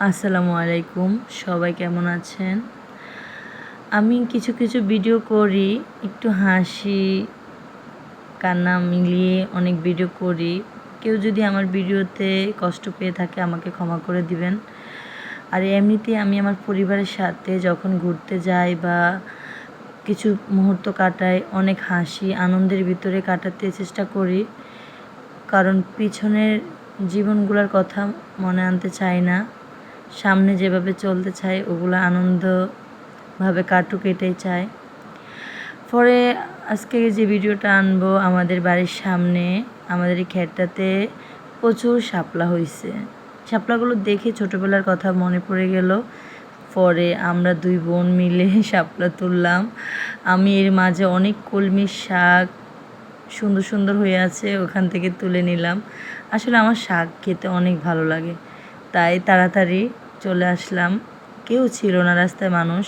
আসসালামু আলাইকুম, সবাই কেমন আছেন? আমি কিছু কিছু ভিডিও করি, একটু হাসি কান্না মিলিয়ে অনেক ভিডিও করি। কেউ যদি আমার ভিডিওতে কষ্ট পেয়ে থাকে আমাকে ক্ষমা করে দিবেন। আর এমনিতেই আমি আমার পরিবারের সাথে যখন ঘুরতে যাই বা কিছু মুহূর্ত কাটাই, অনেক হাসি আনন্দের ভিতরে কাটাতে চেষ্টা করি। কারণ পিছনের জীবনগুলোর কথা মনে আনতে চাই না। সামনে যেভাবে চলতে চাই ওগুলো আনন্দভাবে কাটুক এটাই চাই। পরে আজকে যে ভিডিওটা আনবো, আমাদের বাড়ির সামনে আমাদের এই ক্ষেতটাতে প্রচুর শাপলা হয়েছে। শাপলাগুলো দেখে ছোটোবেলার কথা মনে পড়ে গেল। পরে আমরা 2 বোন মিলে শাপলা তুললাম। আমি এর মাঝে অনেক কলমির শাক সুন্দর সুন্দর হয়ে আছে, ওখান থেকে তুলে নিলাম। আসলে আমার শাক খেতে অনেক ভালো লাগে, তাই তাড়াতাড়ি চলে আসলাম। কেউ ছিল না রাস্তায় মানুষ,